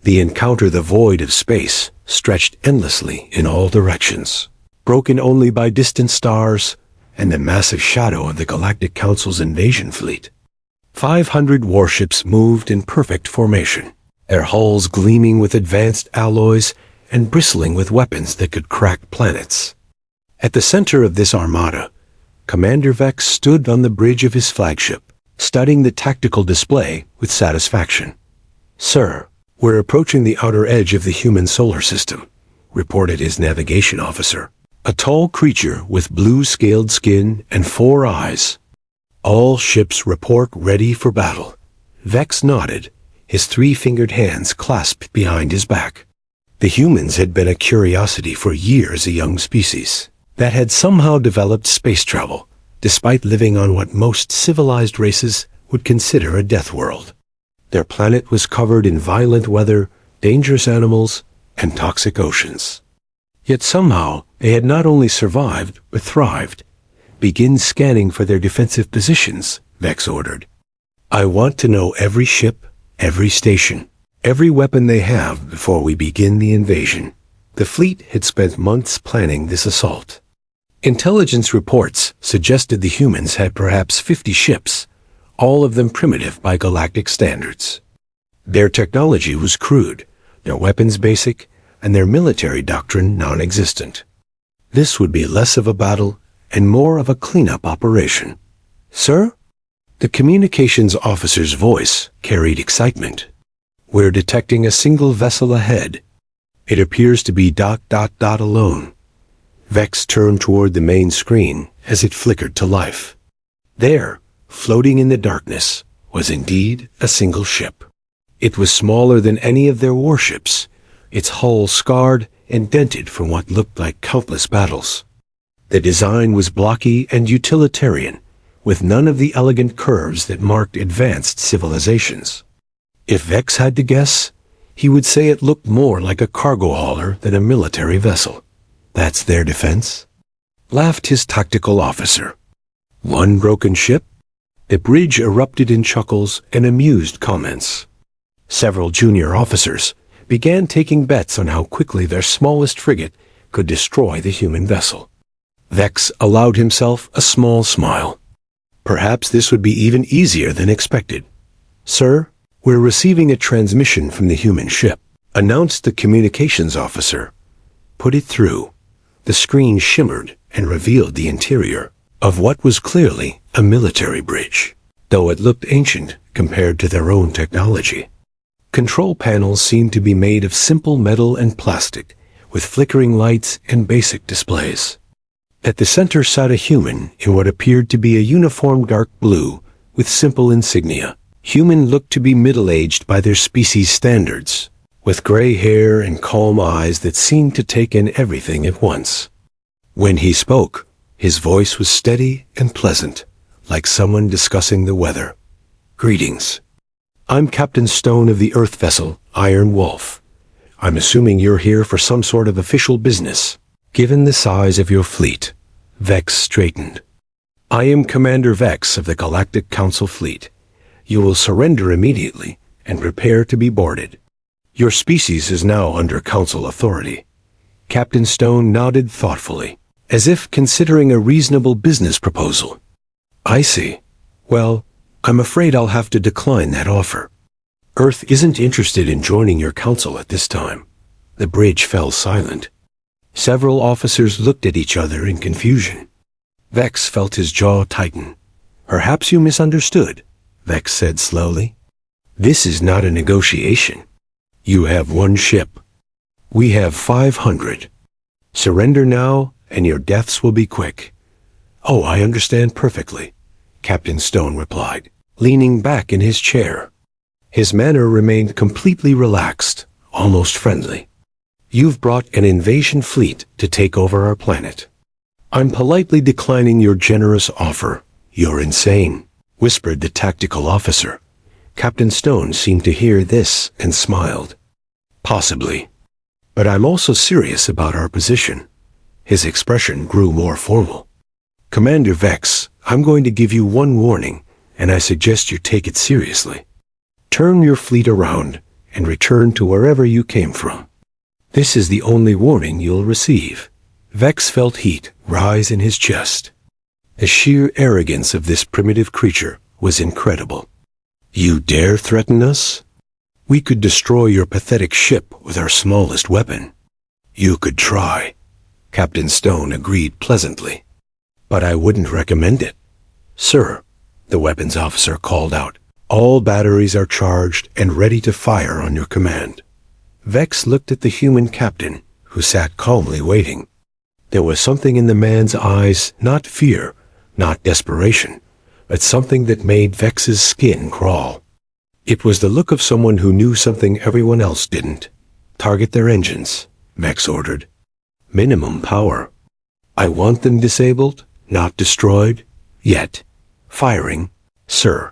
The encounter, the void of space, stretched endlessly in all directions, broken only by distant stars and the massive shadow of the Galactic Council's invasion fleet. 500 warships moved in perfect formation, their hulls gleaming with advanced alloys and bristling with weapons that could crack planets. At the center of this armada, Commander Vex stood on the bridge of his flagship, studying the tactical display with satisfaction. "Sir, we're approaching the outer edge of the human solar system," reported his navigation officer, a tall creature with blue-scaled skin and 4 eyes. "All ships report ready for battle." Vex nodded, his 3-fingered hands clasped behind his back. The humans had been a curiosity for years, a young species that had somehow developed space travel, despite living on what most civilized races would consider a death world. Their planet was covered in violent weather, dangerous animals, and toxic oceans. Yet somehow they had not only survived, but thrived. "Begin scanning for their defensive positions," Vex ordered. "I want to know every ship, every station, every weapon they have before we begin the invasion." The fleet had spent months planning this assault. Intelligence reports suggested the humans had perhaps 50 ships, all of them primitive by galactic standards. Their technology was crude, their weapons basic, and their military doctrine non-existent. This would be less of a battle and more of a cleanup operation. "Sir?" The communications officer's voice carried excitement. "We're detecting a single vessel ahead. It appears to be ... alone." Vex turned toward the main screen as it flickered to life. There, floating in the darkness, was indeed a single ship. It was smaller than any of their warships, its hull scarred and dented from what looked like countless battles. The design was blocky and utilitarian, with none of the elegant curves that marked advanced civilizations. If Vex had to guess, he would say it looked more like a cargo hauler than a military vessel. "That's their defense?" laughed his tactical officer. "One broken ship?" The bridge erupted in chuckles and amused comments. Several junior officers began taking bets on how quickly their smallest frigate could destroy the human vessel. Vex allowed himself a small smile. Perhaps this would be even easier than expected. "Sir, we're receiving a transmission from the human ship," announced the communications officer. "Put it through." The screen shimmered and revealed the interior of what was clearly a military bridge, though it looked ancient compared to their own technology. Control panels seemed to be made of simple metal and plastic, with flickering lights and basic displays. At the center sat a human in what appeared to be a uniform dark blue with simple insignia. Human looked to be middle-aged by their species standards, with gray hair and calm eyes that seemed to take in everything at once. When he spoke, his voice was steady and pleasant, like someone discussing the weather. "Greetings. I'm Captain Stone of the Earth vessel, Iron Wolf. I'm assuming you're here for some sort of official business. Given the size of your fleet," Vex straightened. "I am Commander Vex of the Galactic Council fleet. You will surrender immediately and prepare to be boarded. Your species is now under Council authority." Captain Stone nodded thoughtfully, as if considering a reasonable business proposal. "I see. Well, I'm afraid I'll have to decline that offer. Earth isn't interested in joining your council at this time." The bridge fell silent. Several officers looked at each other in confusion. Vex felt his jaw tighten. "Perhaps you misunderstood," Vex said slowly. "This is not a negotiation. You have 1 ship. We have 500. Surrender now, and your deaths will be quick." "Oh, I understand perfectly," Captain Stone replied, leaning back in his chair. His manner remained completely relaxed, almost friendly. "You've brought an invasion fleet to take over our planet. I'm politely declining your generous offer. You're insane," whispered the tactical officer. Captain Stone seemed to hear this and smiled. "Possibly. But I'm also serious about our position." His expression grew more formal. "Commander Vex, I'm going to give you one warning, and I suggest you take it seriously. Turn your fleet around and return to wherever you came from. This is the only warning you'll receive." Vex felt heat rise in his chest. The sheer arrogance of this primitive creature was incredible. "You dare threaten us? We could destroy your pathetic ship with our smallest weapon." "You could try," Captain Stone agreed pleasantly. "But I wouldn't recommend it." "Sir," the weapons officer called out, "all batteries are charged and ready to fire on your command." Vex looked at the human captain, who sat calmly waiting. There was something in the man's eyes, not fear, not desperation, but something that made Vex's skin crawl. It was the look of someone who knew something everyone else didn't. "Target their engines," Vex ordered. "Minimum power. I want them disabled, not destroyed. Yet." "Firing, sir."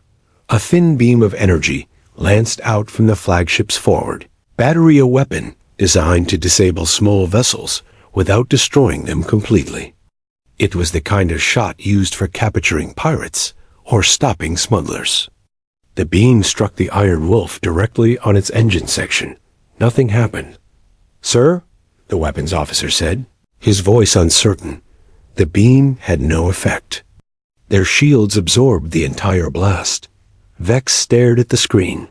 A thin beam of energy lanced out from the flagship's forward. Battery a weapon designed to disable small vessels without destroying them completely. It was the kind of shot used for capturing pirates or stopping smugglers. The beam struck the Iron Wolf directly on its engine section. Nothing happened. "Sir," the weapons officer said, his voice uncertain. The beam had no effect. Their shields absorbed the entire blast. Vex stared at the screen.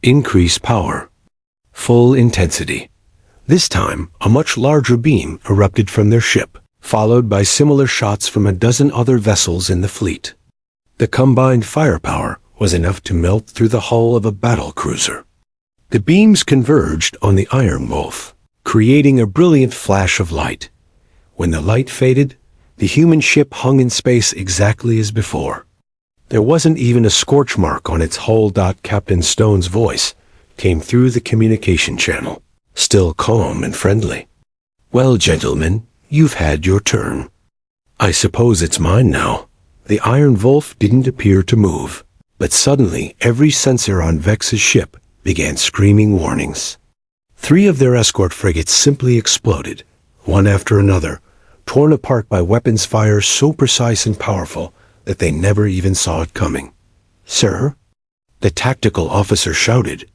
Increase power. Full intensity. This time, a much larger beam erupted from their ship, followed by similar shots from a dozen other vessels in the fleet. The combined firepower was enough to melt through the hull of a battle cruiser. The beams converged on the Iron Wolf, creating a brilliant flash of light. When the light faded, the human ship hung in space exactly as before. There wasn't even a scorch mark on its hull. Captain Stone's voice came through the communication channel, still calm and friendly. "Well, gentlemen, you've had your turn. I suppose it's mine now." The Iron Wolf didn't appear to move, but suddenly every sensor on Vex's ship began screaming warnings. 3 of their escort frigates simply exploded, one after another, torn apart by weapons fire so precise and powerful that they never even saw it coming. "Sir?" the tactical officer shouted.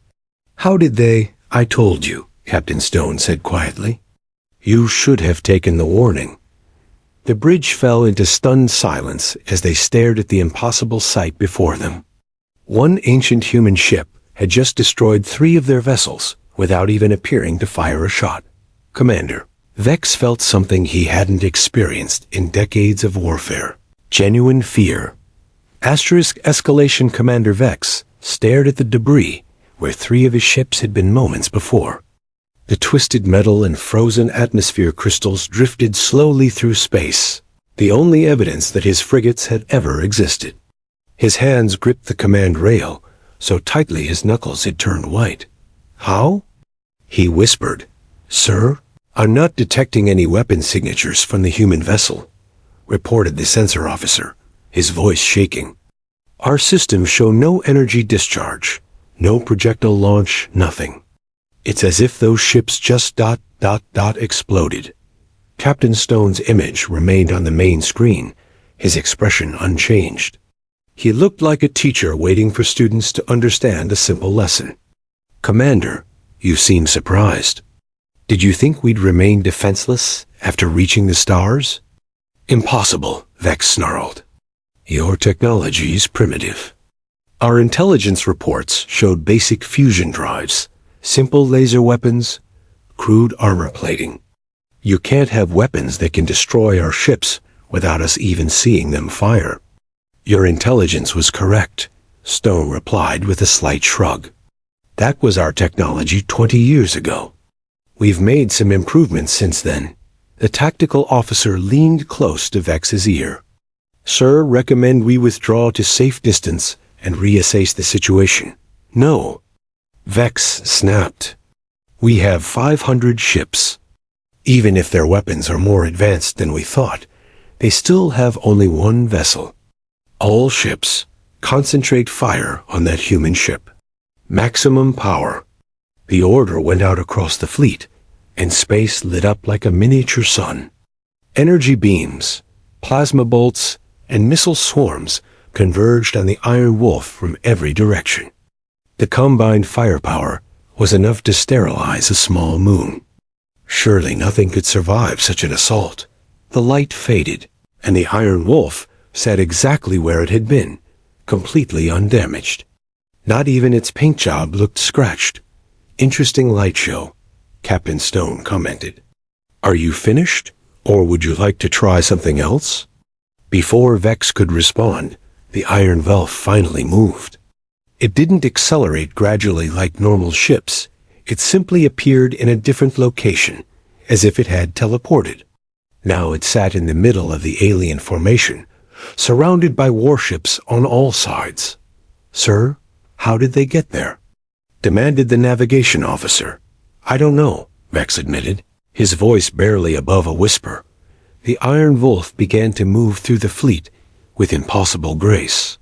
"How did they—" "I told you," Captain Stone said quietly. "You should have taken the warning." The bridge fell into stunned silence as they stared at the impossible sight before them. One ancient human ship had just destroyed 3 of their vessels without even appearing to fire a shot. "Commander," Vex felt something he hadn't experienced in decades of warfare. Genuine fear. Escalation Commander Vex stared at the debris where 3 of his ships had been moments before. The twisted metal and frozen atmosphere crystals drifted slowly through space, the only evidence that his frigates had ever existed. His hands gripped the command rail so tightly his knuckles had turned white. "How?" he whispered. "Sir, I'm not detecting any weapon signatures from the human vessel," reported the sensor officer, his voice shaking. "Our systems show no energy discharge, no projectile launch, nothing. It's as if those ships just exploded." Captain Stone's image remained on the main screen, his expression unchanged. He looked like a teacher waiting for students to understand a simple lesson. "Commander, you seem surprised. Did you think we'd remain defenseless after reaching the stars?" "Impossible," Vex snarled. "Your technology's primitive. Our intelligence reports showed basic fusion drives, simple laser weapons, crude armor plating. You can't have weapons that can destroy our ships without us even seeing them fire." "Your intelligence was correct," Stone replied with a slight shrug. "That was our technology 20 years ago. We've made some improvements since then." The tactical officer leaned close to Vex's ear. "Sir, recommend we withdraw to safe distance and reassess the situation." "No," Vex snapped. "We have 500 ships. Even if their weapons are more advanced than we thought, they still have only one vessel. All ships, concentrate fire on that human ship. Maximum power." The order went out across the fleet, and space lit up like a miniature sun. Energy beams, plasma bolts, and missile swarms converged on the Iron Wolf from every direction. The combined firepower was enough to sterilize a small moon. Surely nothing could survive such an assault. The light faded, and the Iron Wolf sat exactly where it had been, completely undamaged. Not even its paint job looked scratched. "Interesting light show," Captain Stone commented. "Are you finished, or would you like to try something else?" Before Vex could respond, the Iron Wolf finally moved. It didn't accelerate gradually like normal ships. It simply appeared in a different location, as if it had teleported. Now it sat in the middle of the alien formation, surrounded by warships on all sides. "Sir, how did they get there?" demanded the navigation officer. "I don't know," Vex admitted, his voice barely above a whisper. The Iron Wolf began to move through the fleet with impossible grace.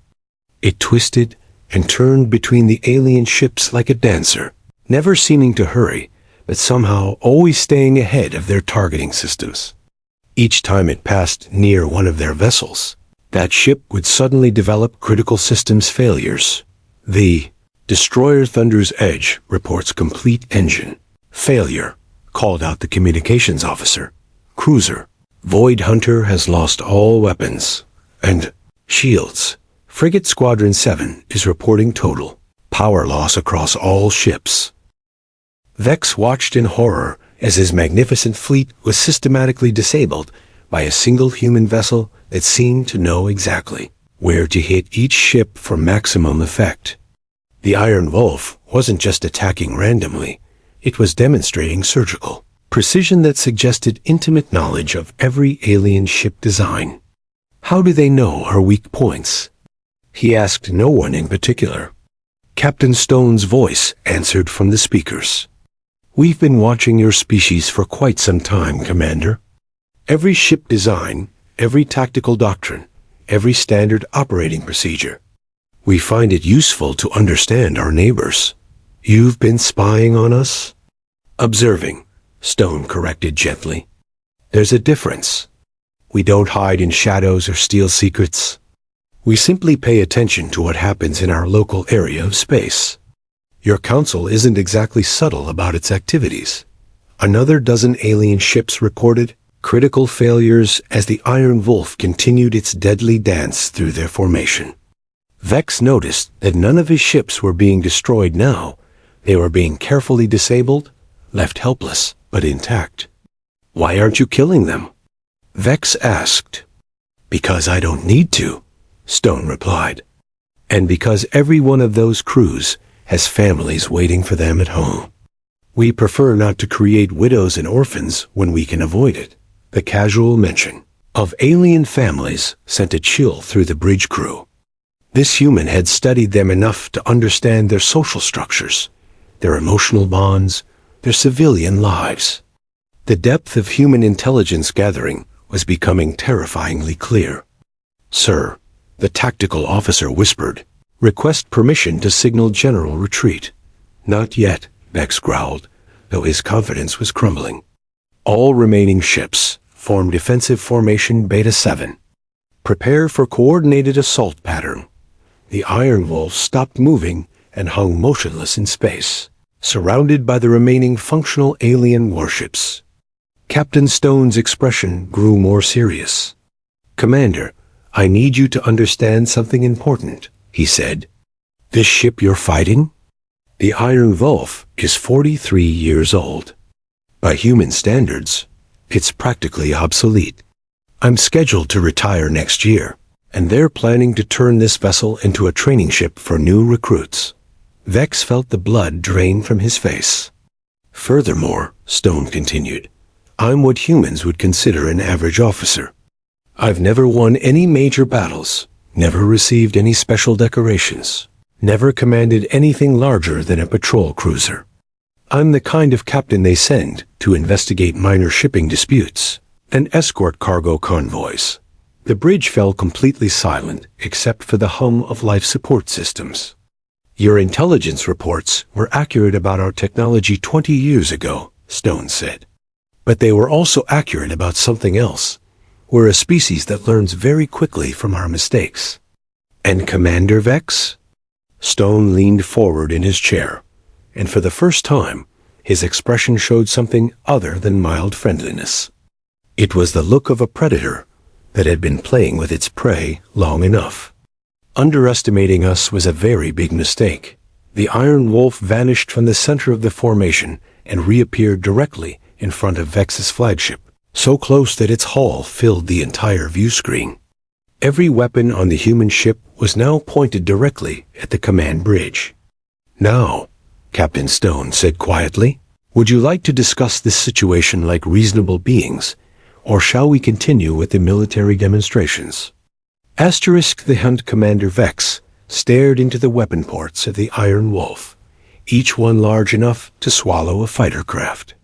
It twisted and turned between the alien ships like a dancer, never seeming to hurry, but somehow always staying ahead of their targeting systems. Each time it passed near one of their vessels, that ship would suddenly develop critical systems failures. The Destroyer Thunder's Edge reports complete engine failure, called out the communications officer. "Cruiser, Void Hunter has lost all weapons and shields. Frigate Squadron 7 is reporting total power loss across all ships." Vex watched in horror as his magnificent fleet was systematically disabled by a single human vessel that seemed to know exactly where to hit each ship for maximum effect. The Iron Wolf wasn't just attacking randomly, it was demonstrating surgical precision that suggested intimate knowledge of every alien ship design. "How do they know our weak points?" he asked no one in particular. Captain Stone's voice answered from the speakers. "We've been watching your species for quite some time, Commander. Every ship design, every tactical doctrine, every standard operating procedure. We find it useful to understand our neighbors." "You've been spying on us?" "Observing," Stone corrected gently. "There's a difference. We don't hide in shadows or steal secrets. We simply pay attention to what happens in our local area of space. Your council isn't exactly subtle about its activities. Another dozen alien ships reported critical failures as the Iron Wolf continued its deadly dance through their formation." Vex noticed that none of his ships were being destroyed now. They were being carefully disabled, left helpless but intact. "Why aren't you killing them?" Vex asked. "Because I don't need to," Stone replied. "And because every one of those crews has families waiting for them at home. We prefer not to create widows and orphans when we can avoid it." The casual mention of alien families sent a chill through the bridge crew. This human had studied them enough to understand their social structures, their emotional bonds, their civilian lives. The depth of human intelligence gathering was becoming terrifyingly clear. "Sir," the tactical officer whispered, "request permission to signal general retreat." "Not yet," Vex growled, though his confidence was crumbling. "All remaining ships form defensive formation Beta 7. Prepare for coordinated assault pattern." The Iron Wolf stopped moving and hung motionless in space, surrounded by the remaining functional alien warships. Captain Stone's expression grew more serious. "Commander, I need you to understand something important," he said. "This ship you're fighting? The Iron Wolf is 43 years old. By human standards, it's practically obsolete. I'm scheduled to retire next year, and they're planning to turn this vessel into a training ship for new recruits." Vex felt the blood drain from his face. "Furthermore," Stone continued, "I'm what humans would consider an average officer. I've never won any major battles, never received any special decorations, never commanded anything larger than a patrol cruiser. I'm the kind of captain they send to investigate minor shipping disputes and escort cargo convoys." The bridge fell completely silent except for the hum of life support systems. "Your intelligence reports were accurate about our technology 20 years ago," Stone said. "But they were also accurate about something else. We're a species that learns very quickly from our mistakes." "And Commander Vex?" Stone leaned forward in his chair, and for the first time, his expression showed something other than mild friendliness. It was the look of a predator that had been playing with its prey long enough. Underestimating us was a very big mistake. The Iron Wolf vanished from the center of the formation and reappeared directly in front of Vex's flagship, so close that its hull filled the entire view screen. Every weapon on the human ship was now pointed directly at the command bridge. "Now," Captain Stone said quietly, "would you like to discuss this situation like reasonable beings, or shall we continue with the military demonstrations?" The Hunt Commander Vex stared into the weapon ports of the Iron Wolf, each one large enough to swallow a fighter craft.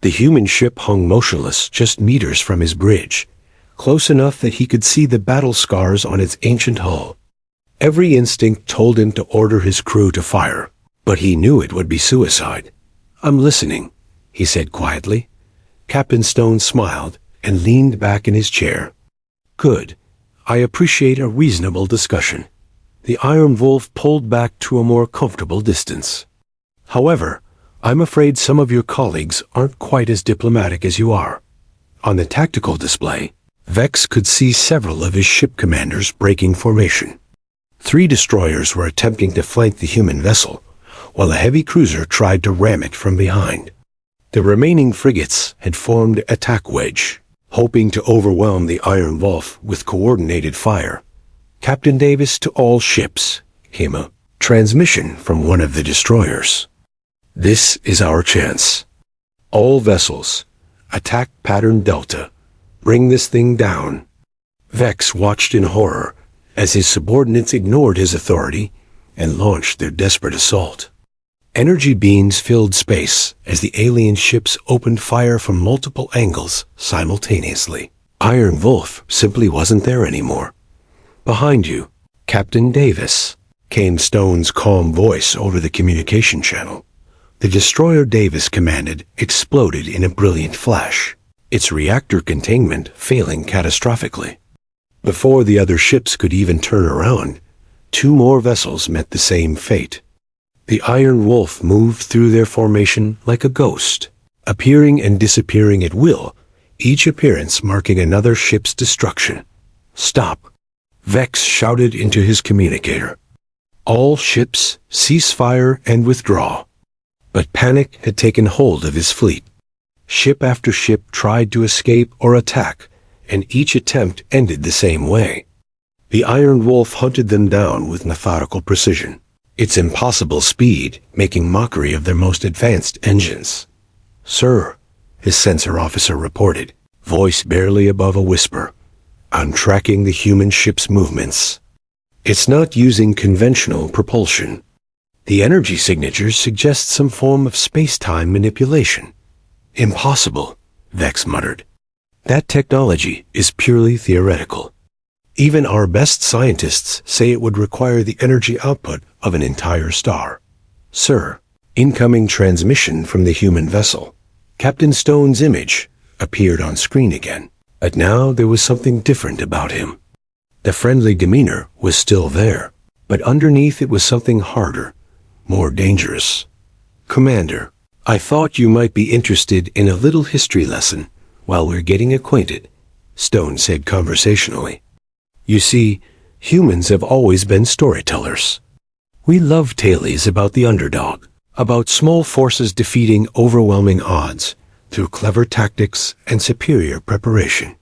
The human ship hung motionless just meters from his bridge, close enough that he could see the battle scars on its ancient hull. Every instinct told him to order his crew to fire, but he knew it would be suicide. "I'm listening," he said quietly. Captain Stone smiled and leaned back in his chair. "Good. I appreciate a reasonable discussion." The Iron Wolf pulled back to a more comfortable distance. "However, I'm afraid some of your colleagues aren't quite as diplomatic as you are." On the tactical display, Vex could see several of his ship commanders breaking formation. 3 destroyers were attempting to flank the human vessel, while a heavy cruiser tried to ram it from behind. The remaining frigates had formed an attack wedge, hoping to overwhelm the Iron Wolf with coordinated fire. "Captain Davis to all ships," came a transmission from one of the destroyers. "This is our chance. All vessels, attack pattern Delta. Bring this thing down." Vex watched in horror as his subordinates ignored his authority and launched their desperate assault. Energy beams filled space as the alien ships opened fire from multiple angles simultaneously. Iron Wolf simply wasn't there anymore. "Behind you, Captain Davis," came Stone's calm voice over the communication channel. The destroyer Davis commanded exploded in a brilliant flash, its reactor containment failing catastrophically. Before the other ships could even turn around, 2 more vessels met the same fate. The Iron Wolf moved through their formation like a ghost, appearing and disappearing at will, each appearance marking another ship's destruction. "Stop!" Vex shouted into his communicator. "All ships, cease fire and withdraw." But panic had taken hold of his fleet. Ship after ship tried to escape or attack, and each attempt ended the same way. The Iron Wolf hunted them down with methodical precision, its impossible speed making mockery of their most advanced engines. "Sir," his sensor officer reported, voice barely above a whisper, "I'm tracking the human ship's movements. It's not using conventional propulsion. The energy signatures suggest some form of space-time manipulation." "Impossible," Vex muttered. "That technology is purely theoretical. Even our best scientists say it would require the energy output of an entire star." "Sir," incoming transmission from the human vessel. Captain Stone's image appeared on screen again, but now there was something different about him. The friendly demeanor was still there, but underneath it was something harder, more dangerous. "Commander, I thought you might be interested in a little history lesson while we're getting acquainted," Stone said conversationally. "You see, humans have always been storytellers. We love tales about the underdog, about small forces defeating overwhelming odds through clever tactics and superior preparation."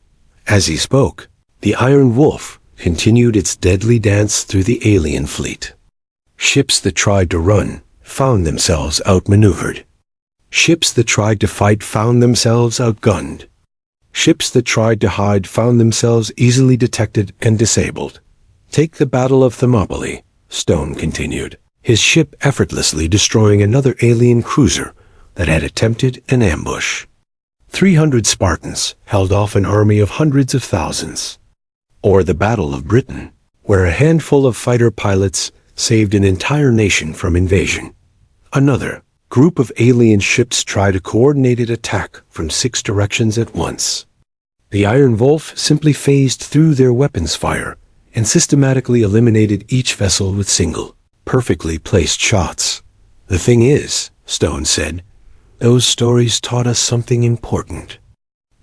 As he spoke, the Iron Wolf continued its deadly dance through the alien fleet. Ships that tried to run found themselves outmaneuvered. Ships that tried to fight found themselves outgunned. Ships that tried to hide found themselves easily detected and disabled. "Take the Battle of Thermopylae," Stone continued, his ship effortlessly destroying another alien cruiser that had attempted an ambush. 300 Spartans held off an army of hundreds of thousands. Or the Battle of Britain, where a handful of fighter pilots saved an entire nation from invasion. Another group of alien ships tried a coordinated attack from 6 directions at once. The Iron Wolf simply phased through their weapons fire and systematically eliminated each vessel with single, perfectly placed shots. The thing is, Stone said. Those stories taught us something important.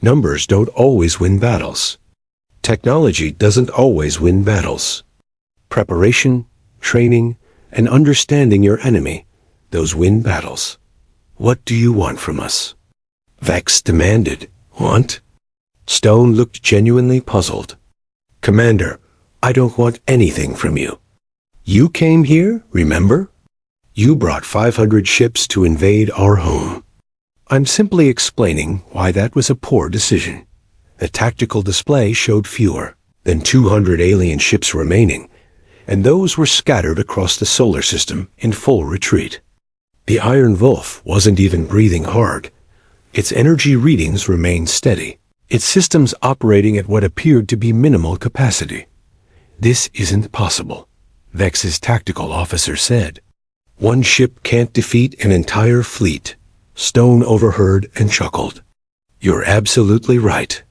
Numbers don't always win battles. Technology doesn't always win battles. Preparation, training, and understanding your enemy, those win battles. What do you want from us? Vex demanded. Want? Stone looked genuinely puzzled. Commander, I don't want anything from you. You came here, remember? You brought 500 ships to invade our home. I'm simply explaining why that was a poor decision. The tactical display showed fewer than 200 alien ships remaining, and those were scattered across the solar system in full retreat. The Iron Wolf wasn't even breathing hard. Its energy readings remained steady, its systems operating at what appeared to be minimal capacity. This isn't possible, Vex's tactical officer said. One ship can't defeat an entire fleet. Stone overheard and chuckled. You're absolutely right.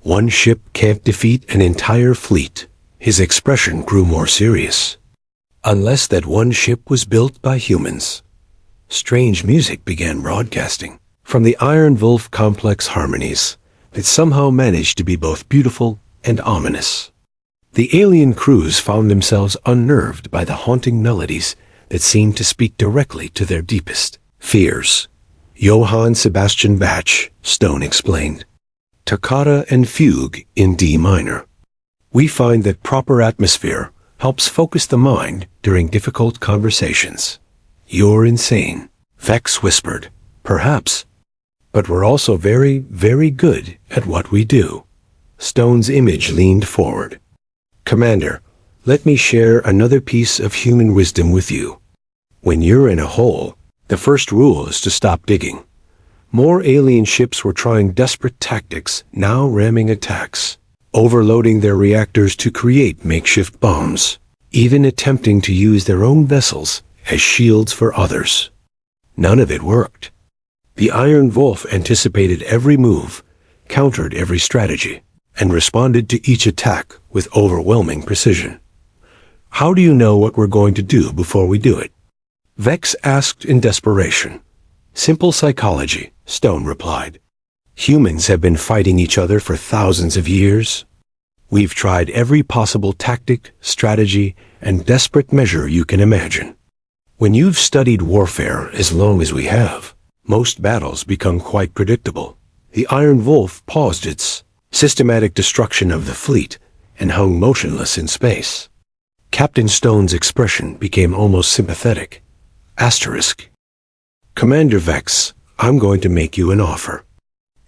One ship can't defeat an entire fleet. His expression grew more serious. Unless that one ship was built by humans. Strange music began broadcasting from the Iron Wolf complex harmonies that somehow managed to be both beautiful and ominous. The alien crews found themselves unnerved by the haunting melodies that seemed to speak directly to their deepest fears. Johann Sebastian Bach, Stone explained. Toccata and fugue in D minor. We find that proper atmosphere helps focus the mind during difficult conversations. You're insane, Vex whispered. Perhaps. But we're also very, very good at what we do. Stone's image leaned forward. Commander, let me share another piece of human wisdom with you. When you're in a hole, the first rule is to stop digging. More alien ships were trying desperate tactics, now ramming attacks, overloading their reactors to create makeshift bombs, even attempting to use their own vessels as shields for others. None of it worked. The Iron Wolf anticipated every move, countered every strategy, and responded to each attack with overwhelming precision. How do you know what we're going to do before we do it? Vex asked in desperation. Simple psychology, Stone replied. Humans have been fighting each other for thousands of years. We've tried every possible tactic, strategy, and desperate measure you can imagine. When you've studied warfare as long as we have, most battles become quite predictable. The Iron Wolf paused its systematic destruction of the fleet and hung motionless in space. Captain Stone's expression became almost sympathetic. Asterisk. Commander Vex, I'm going to make you an offer.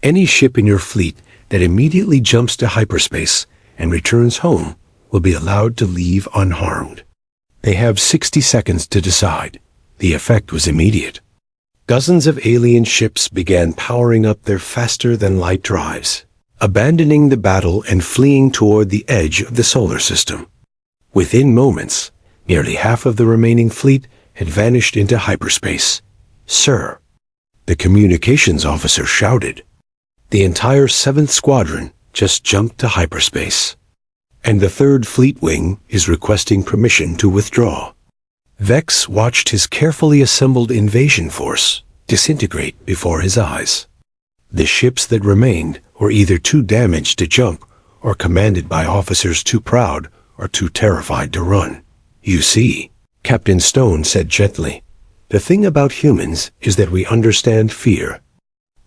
Any ship in your fleet that immediately jumps to hyperspace and returns home will be allowed to leave unharmed. They have 60 seconds to decide. The effect was immediate. Dozens of alien ships began powering up their faster-than-light drives, abandoning the battle and fleeing toward the edge of the solar system. Within moments, nearly half of the remaining fleet had vanished into hyperspace. Sir, the communications officer shouted. The entire 7th Squadron just jumped to hyperspace. And the 3rd Fleet Wing is requesting permission to withdraw. Vex watched his carefully assembled invasion force disintegrate before his eyes. The ships that remained were either too damaged to jump or commanded by officers too proud or too terrified to run. You see, Captain Stone said gently, the thing about humans is that we understand fear.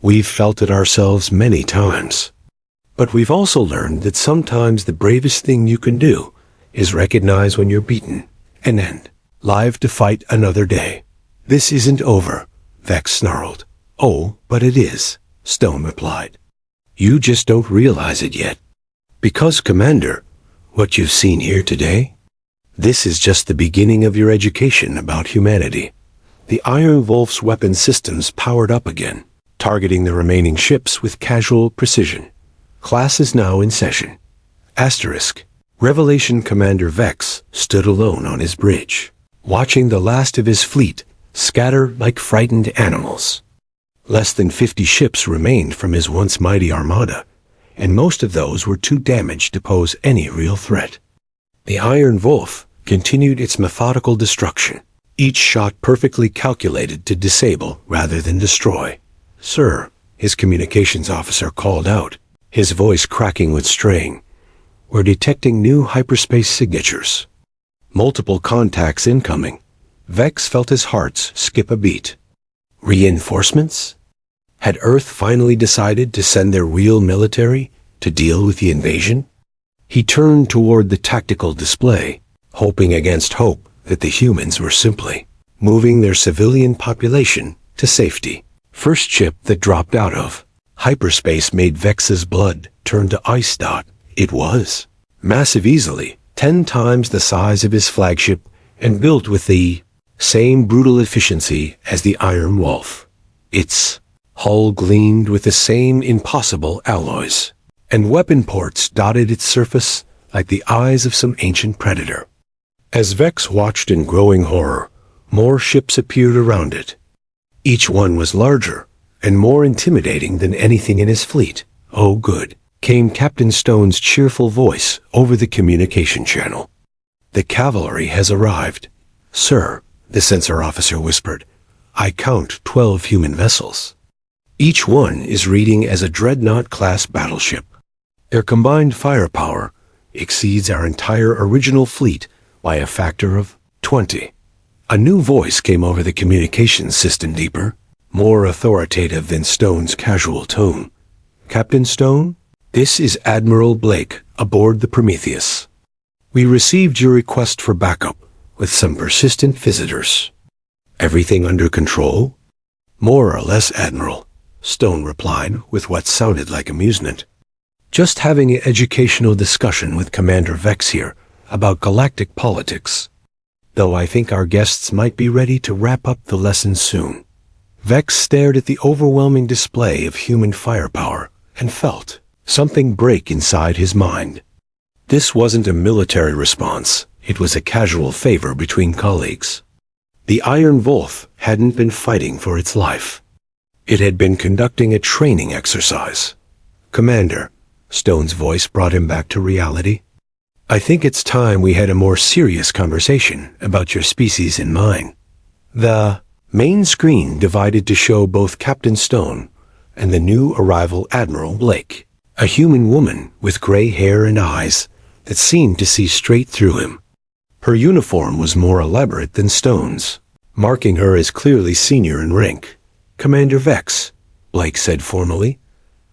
We've felt it ourselves many times. But we've also learned that sometimes the bravest thing you can do is recognize when you're beaten and end, live to fight another day. This isn't over, Vex snarled. Oh, but it is, Stone replied. You just don't realize it yet. Because, Commander, what you've seen here today, this is just the beginning of your education about humanity. The Iron Wolf's weapon systems powered up again, targeting the remaining ships with casual precision. Class is now in session. Asterisk. Revelation Commander Vex stood alone on his bridge, watching the last of his fleet scatter like frightened animals. Less than 50 ships remained from his once mighty armada, and most of those were too damaged to pose any real threat. The Iron Wolf continued its methodical destruction, each shot perfectly calculated to disable rather than destroy. "Sir," his communications officer called out, his voice cracking with strain, "we're detecting new hyperspace signatures. Multiple contacts incoming." Vex felt his heart skip a beat. Reinforcements? Had Earth finally decided to send their real military to deal with the invasion? He turned toward the tactical display, hoping against hope that the humans were simply moving their civilian population to safety. First ship that dropped out of hyperspace made Vex's blood turn to ice. It was massive, easily 10 times the size of his flagship, and built with the same brutal efficiency as the Iron Wolf. Its hull gleamed with the same impossible alloys, and weapon ports dotted its surface like the eyes of some ancient predator. As Vex watched in growing horror, more ships appeared around it. Each one was larger and more intimidating than anything in his fleet. "Oh, good," came Captain Stone's cheerful voice over the communication channel. "The cavalry has arrived." "Sir," the sensor officer whispered, "I count 12 human vessels. Each one is reading as a dreadnought-class battleship. Their combined firepower exceeds our entire original fleet by a factor of 20. A new voice came over the communications system, deeper, more authoritative than Stone's casual tone. "Captain Stone, this is Admiral Blake aboard the Prometheus. We received your request for backup with some persistent visitors. Everything under control?" "More or less, Admiral," Stone replied with what sounded like amusement. "Just having an educational discussion with Commander Vex here about galactic politics. Though I think our guests might be ready to wrap up the lesson soon." Vex stared at the overwhelming display of human firepower and felt something break inside his mind. This wasn't a military response. It was a casual favor between colleagues. The Iron Wolf hadn't been fighting for its life. It had been conducting a training exercise. "Commander," Stone's voice brought him back to reality, "I think it's time we had a more serious conversation about your species and mine." The main screen divided to show both Captain Stone and the new arrival Admiral Blake, a human woman with gray hair and eyes that seemed to see straight through him. Her uniform was more elaborate than Stone's, marking her as clearly senior in rank. "Commander Vex," Blake said formally,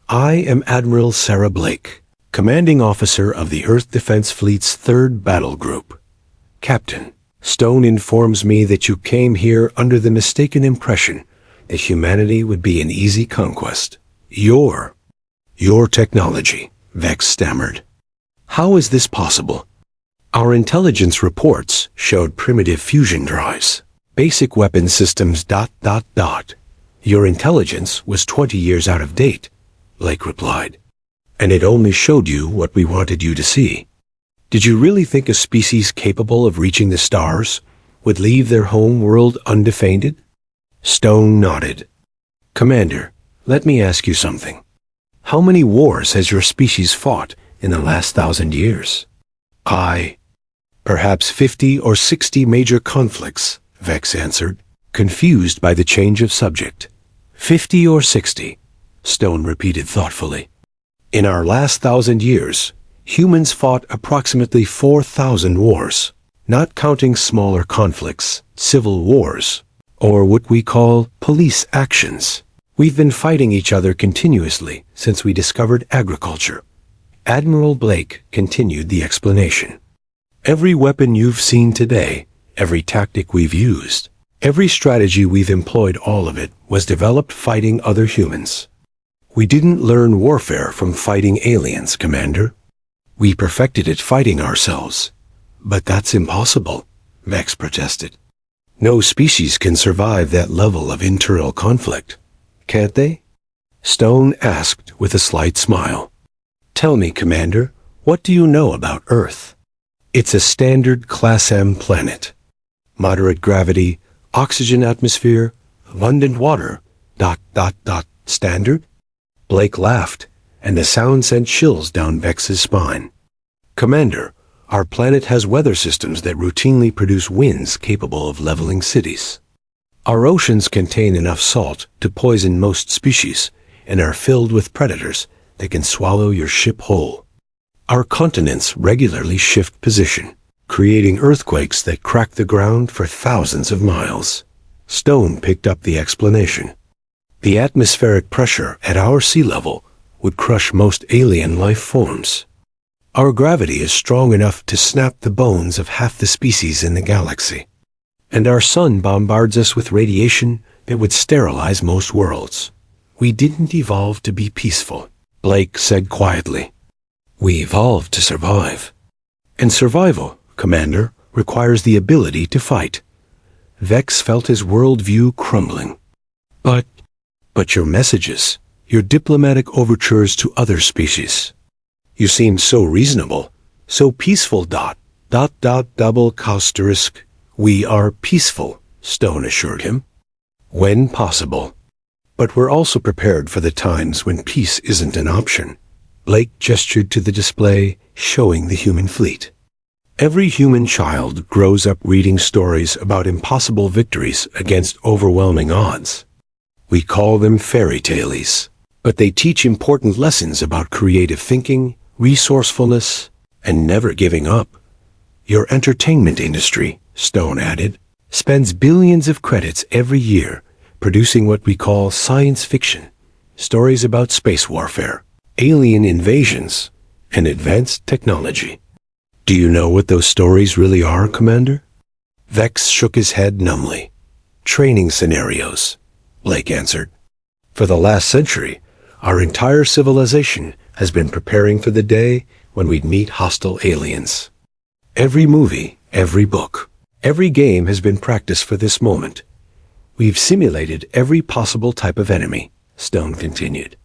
"I am Admiral Sarah Blake, commanding officer of the Earth Defense Fleet's 3rd Battle Group. Captain, Stone informs me that you came here under the mistaken impression that humanity would be an easy conquest. Your technology," Vex stammered. "How is this possible?" "Our intelligence reports showed primitive fusion drives, basic weapon systems. Your intelligence was 20 years out of date," Blake replied, "and it only showed you what we wanted you to see. Did you really think a species capable of reaching the stars would leave their home world undefended?" Stone nodded. "Commander, let me ask you something. How many wars has your species fought in the last 1,000 years?" "Perhaps 50 or 60 major conflicts," Vex answered, confused by the change of subject. 50 or 60, Stone repeated thoughtfully. "In our last 1,000 years, humans fought approximately 4,000 wars, not counting smaller conflicts, civil wars, or what we call police actions. We've been fighting each other continuously since we discovered agriculture." Admiral Blake continued the explanation. "Every weapon you've seen today, every tactic we've used, every strategy we've employed, all of it was developed fighting other humans. We didn't learn warfare from fighting aliens, Commander. We perfected it fighting ourselves." "But that's impossible," Vex protested. "No species can survive that level of internal conflict, can't they?" Stone asked with a slight smile. "Tell me, Commander, what do you know about Earth?" "It's a standard Class M planet. Moderate gravity, oxygen atmosphere, abundant water, ... Standard?" Blake laughed, and the sound sent chills down Vex's spine. "Commander, Our planet has weather systems that routinely produce winds capable of leveling cities. Our oceans contain enough salt to poison most species and are filled with predators that can swallow your ship whole. Our continents regularly shift position, creating earthquakes that crack the ground for thousands of miles. Stone picked up the explanation. The atmospheric pressure at our sea level would crush most alien life forms. Our gravity is strong enough to snap the bones of half the species in the galaxy. And our sun bombards us with radiation that would sterilize most worlds. We didn't evolve to be peaceful, Blake said quietly. We evolved to survive. And survival, Commander, requires the ability to fight. Vex felt his worldview crumbling. But your messages, your diplomatic overtures to other species. You seemed so reasonable, so peaceful. Double asterisk. We are peaceful, Stone assured him. When possible. But we're also prepared for the times when peace isn't an option. Blake gestured to the display, showing the human fleet. Every human child grows up reading stories about impossible victories against overwhelming odds. We call them fairy tales, but they teach important lessons about creative thinking, resourcefulness, and never giving up. Your entertainment industry, Stone added, spends billions of credits every year producing what we call science fiction, stories about space warfare, alien invasions, and advanced technology. Do you know what those stories really are, Commander? Vex shook his head numbly. Training scenarios, Blake answered. For the last century, our entire civilization has been preparing for the day when we'd meet hostile aliens. Every movie, every book, every game has been practiced for this moment. We've simulated every possible type of enemy, Stone continued.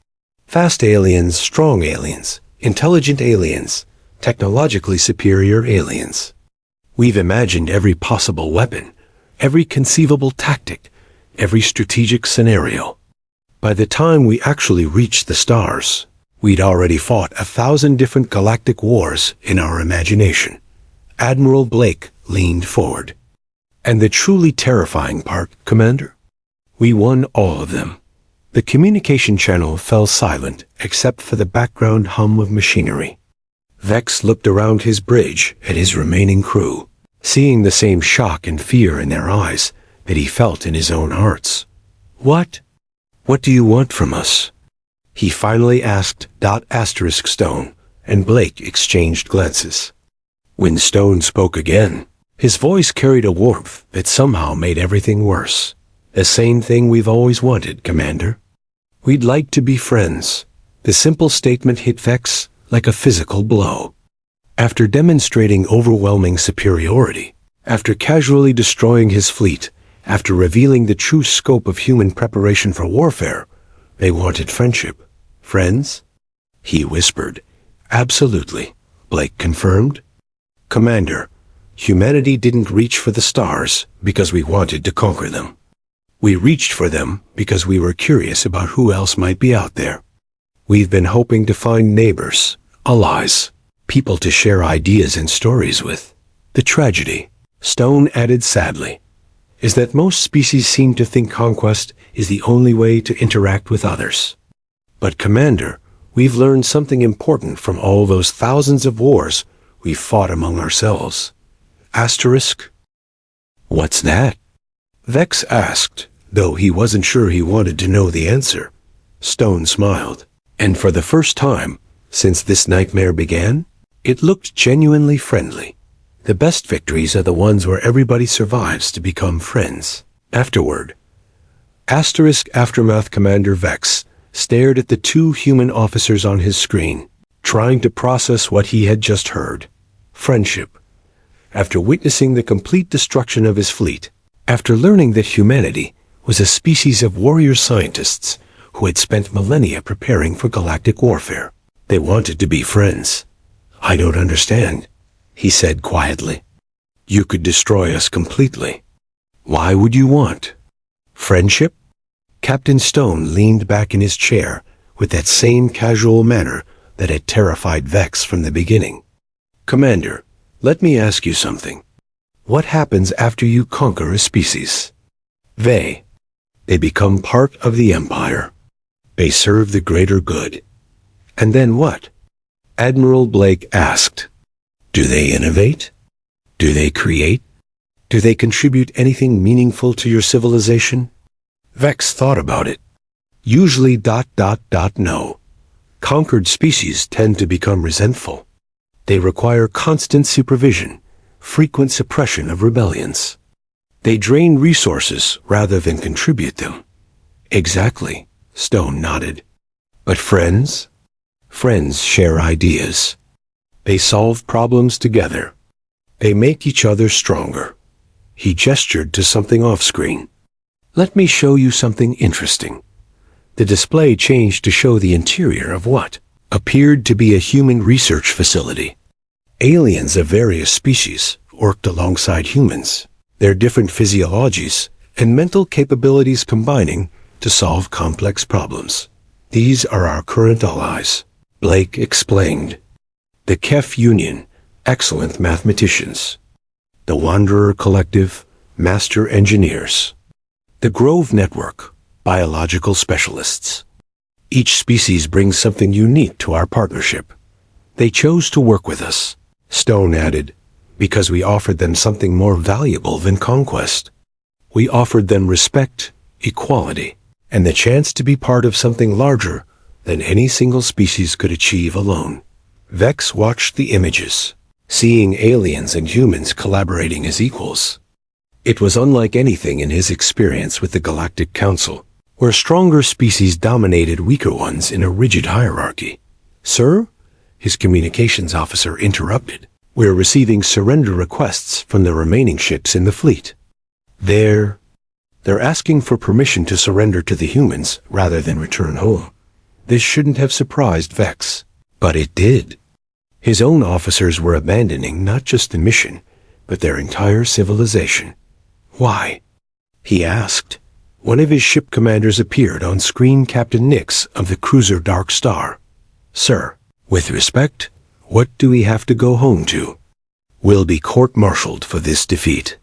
Fast aliens, strong aliens, intelligent aliens, technologically superior aliens. We've imagined every possible weapon, every conceivable tactic, every strategic scenario. By the time we actually reached the stars, we'd already fought 1,000 different galactic wars in our imagination. Admiral Blake leaned forward. And the truly terrifying part, Commander? We won all of them. The communication channel fell silent except for the background hum of machinery. Vex looked around his bridge at his remaining crew, seeing the same shock and fear in their eyes that he felt in his own hearts. What do you want from us? He finally asked Stone, and Blake exchanged glances. When Stone spoke again, his voice carried a warmth that somehow made everything worse. The same thing we've always wanted, Commander. We'd like to be friends. The simple statement hit Vex like a physical blow. After demonstrating overwhelming superiority, after casually destroying his fleet, after revealing the true scope of human preparation for warfare, they wanted friendship. Friends? He whispered. Absolutely, Blake confirmed. Commander, humanity didn't reach for the stars because we wanted to conquer them. We reached for them because we were curious about who else might be out there. We've been hoping to find neighbors, allies, people to share ideas and stories with. The tragedy, Stone added sadly, is that most species seem to think conquest is the only way to interact with others. But Commander, we've learned something important from all those thousands of wars we've fought among ourselves. Asterisk? What's that? Vex asked, though he wasn't sure he wanted to know the answer. Stone smiled, and for the first time, since this nightmare began, it looked genuinely friendly. The best victories are the ones where everybody survives to become friends. Afterward, Aftermath Commander Vex stared at the two human officers on his screen, trying to process what he had just heard. Friendship. After witnessing the complete destruction of his fleet, after learning that humanity was a species of warrior scientists who had spent millennia preparing for galactic warfare, they wanted to be friends. I don't understand, he said quietly. You could destroy us completely. Why would you want? Friendship? Captain Stone leaned back in his chair with that same casual manner that had terrified Vex from the beginning. Commander, Let me ask you something. What happens after you conquer a species? They become part of the empire. They serve the greater good. And then what? Admiral Blake asked. Do they innovate? Do they create? Do they contribute anything meaningful to your civilization? Vex thought about it. Usually ... no. Conquered species tend to become resentful. They require constant supervision, frequent suppression of rebellions. They drain resources rather than contribute them. Exactly, Stone nodded. But friends? Friends share ideas. They solve problems together. They make each other stronger. He gestured to something off-screen. Let me show you something interesting. The display changed to show the interior of what appeared to be a human research facility. Aliens of various species worked alongside humans, their different physiologies and mental capabilities combining to solve complex problems. These are our current allies, Blake explained. The Kef Union, excellent mathematicians. The Wanderer Collective, master engineers. The Grove Network, biological specialists. Each species brings something unique to our partnership. They chose to work with us, Stone added, because we offered them something more valuable than conquest. We offered them respect, equality, and the chance to be part of something larger than any single species could achieve alone. Vex watched the images, seeing aliens and humans collaborating as equals. It was unlike anything in his experience with the Galactic Council, where stronger species dominated weaker ones in a rigid hierarchy. Sir? His communications officer interrupted. We're receiving surrender requests from the remaining ships in the fleet. They're asking for permission to surrender to the humans rather than return home. This shouldn't have surprised Vex, but it did. His own officers were abandoning not just the mission, but their entire civilization. Why? He asked. One of his ship commanders appeared on screen, Captain Nix of the cruiser Dark Star. Sir, with respect, what do we have to go home to? We'll be court-martialed for this defeat.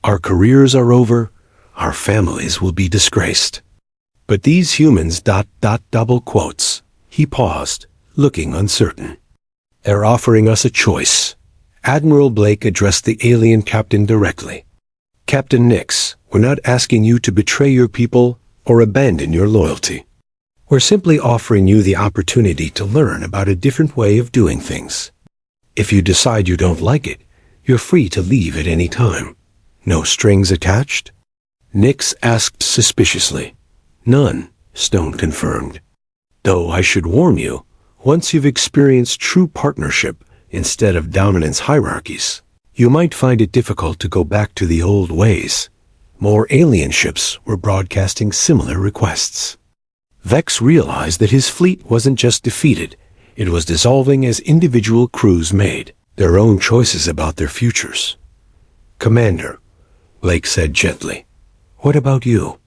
Our careers are over, our families will be disgraced. But these humans ... double quotes. He paused, looking uncertain. They're offering us a choice. Admiral Blake addressed the alien captain directly. Captain Nix, we're not asking you to betray your people or abandon your loyalty. We're simply offering you the opportunity to learn about a different way of doing things. If you decide you don't like it, you're free to leave at any time. No strings attached? Nix asked suspiciously. None, Stone confirmed. Though I should warn you, once you've experienced true partnership instead of dominance hierarchies, you might find it difficult to go back to the old ways. More alien ships were broadcasting similar requests. Vex realized that his fleet wasn't just defeated, it was dissolving as individual crews made their own choices about their futures. Commander, Blake said gently, what about you?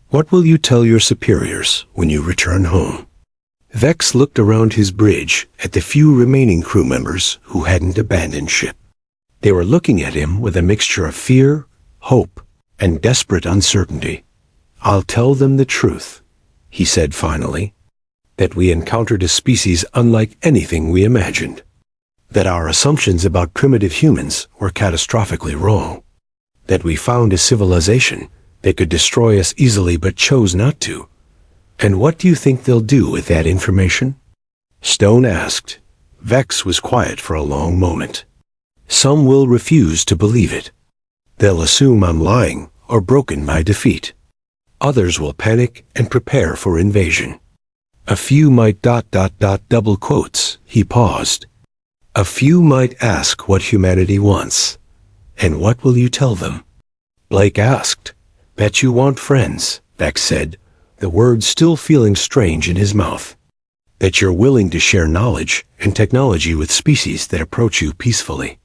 What will you tell your superiors when you return home? Vex looked around his bridge at the few remaining crew members who hadn't abandoned ship. They were looking at him with a mixture of fear, hope, and desperate uncertainty. I'll tell them the truth, he said finally, that we encountered a species unlike anything we imagined, that our assumptions about primitive humans were catastrophically wrong, that we found a civilization that could destroy us easily but chose not to. And what do you think they'll do with that information? Stone asked. Vex was quiet for a long moment. Some will refuse to believe it. They'll assume I'm lying or broken by defeat. Others will panic and prepare for invasion. A few might ... double quotes. He paused. A few might ask what humanity wants. And what will you tell them? Blake asked. Bet you want friends, Vex said, the words still feeling strange in his mouth. That you're willing to share knowledge and technology with species that approach you peacefully.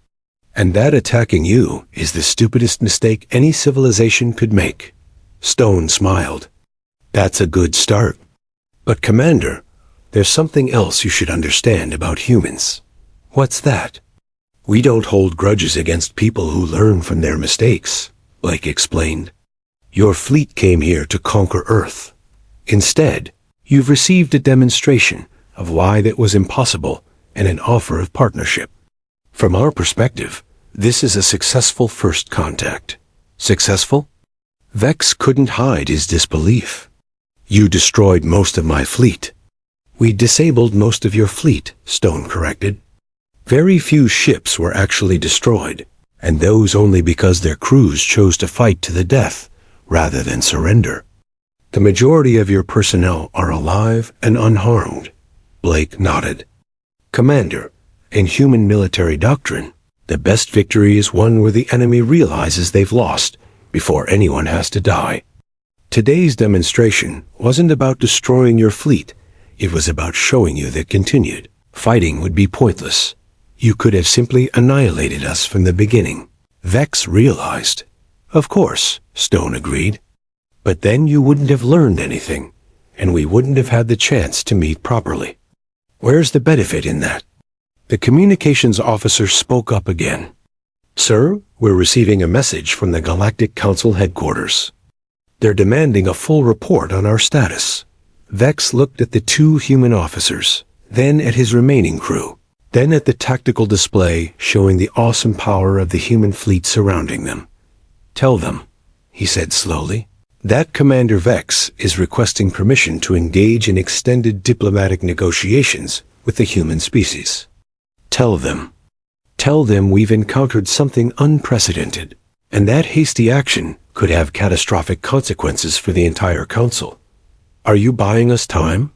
And that attacking you is the stupidest mistake any civilization could make. Stone smiled. That's a good start. But Commander, there's something else you should understand about humans. What's that? We don't hold grudges against people who learn from their mistakes, Blake explained. Your fleet came here to conquer Earth. Instead, you've received a demonstration of why that was impossible and an offer of partnership. From our perspective, this is a successful first contact. Successful? Vex couldn't hide his disbelief. You destroyed most of my fleet. We disabled most of your fleet, Stone corrected. Very few ships were actually destroyed, and those only because their crews chose to fight to the death rather than surrender. The majority of your personnel are alive and unharmed. Blake nodded. Commander, in human military doctrine, the best victory is one where the enemy realizes they've lost before anyone has to die. Today's demonstration wasn't about destroying your fleet. It was about showing you that continued fighting would be pointless. You could have simply annihilated us from the beginning. Vex realized. Of course, Stone agreed. But then you wouldn't have learned anything, and we wouldn't have had the chance to meet properly. Where's the benefit in that? The communications officer spoke up again. Sir, we're receiving a message from the Galactic Council headquarters. They're demanding a full report on our status. Vex looked at the two human officers, then at his remaining crew, then at the tactical display showing the awesome power of the human fleet surrounding them. Tell them, he said slowly, that Commander Vex is requesting permission to engage in extended diplomatic negotiations with the human species. Tell them we've encountered something unprecedented, and that hasty action could have catastrophic consequences for the entire council. Are you buying us time?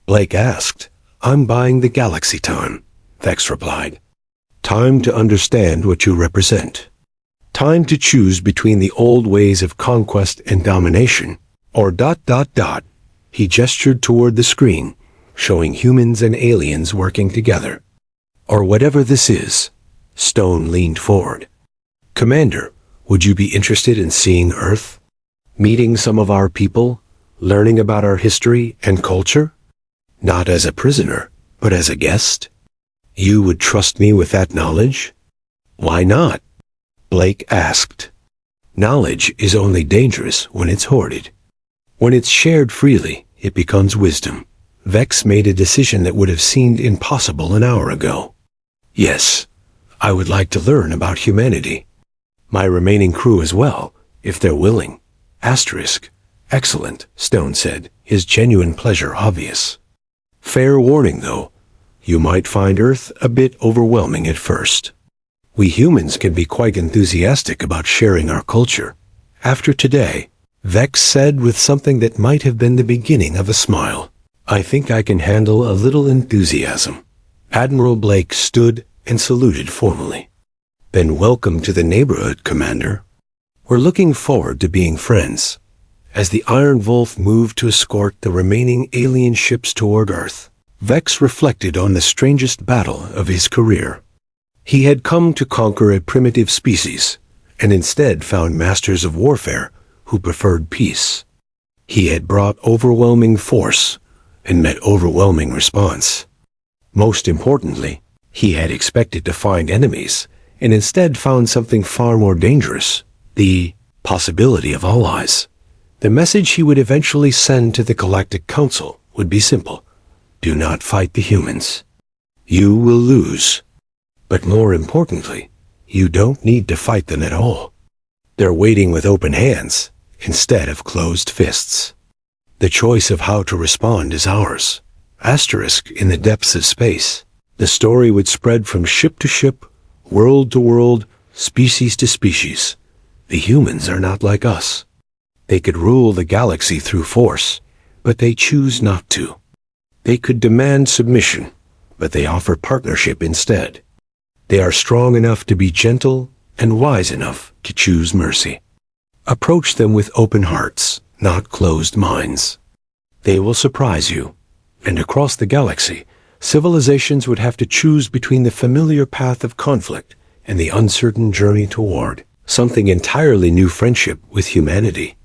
Blake asked. I'm buying the galaxy time, Vex replied. Time to understand what you represent. Time to choose between the old ways of conquest and domination, or ... He gestured toward the screen, showing humans and aliens working together. Or whatever this is. Stone leaned forward. Commander, would you be interested in seeing Earth? Meeting some of our people? Learning about our history and culture? Not as a prisoner, but as a guest? You would trust me with that knowledge? Why not? Blake asked. Knowledge is only dangerous when it's hoarded. When it's shared freely, it becomes wisdom. Vex made a decision that would have seemed impossible an hour ago. Yes, I would like to learn about humanity. My remaining crew as well, if they're willing. Excellent, Stone said, his genuine pleasure obvious. Fair warning, though. You might find Earth a bit overwhelming at first. We humans can be quite enthusiastic about sharing our culture. After today, Vex said with something that might have been the beginning of a smile, I think I can handle a little enthusiasm. Admiral Blake stood and saluted formally. Then welcome to the neighborhood, Commander. We're looking forward to being friends. As the Iron Wolf moved to escort the remaining alien ships toward Earth, Vex reflected on the strangest battle of his career. He had come to conquer a primitive species, and instead found masters of warfare who preferred peace. He had brought overwhelming force and met overwhelming response. Most importantly, he had expected to find enemies, and instead found something far more dangerous, the possibility of allies. The message he would eventually send to the Galactic Council would be simple. Do not fight the humans. You will lose. But more importantly, you don't need to fight them at all. They're waiting with open hands instead of closed fists. The choice of how to respond is ours. In the depths of space, the story would spread from ship to ship, world to world, species to species. The humans are not like us. They could rule the galaxy through force, but they choose not to. They could demand submission, but they offer partnership instead. They are strong enough to be gentle and wise enough to choose mercy. Approach them with open hearts, not closed minds. They will surprise you, and across the galaxy, civilizations would have to choose between the familiar path of conflict and the uncertain journey toward something entirely new, friendship with humanity.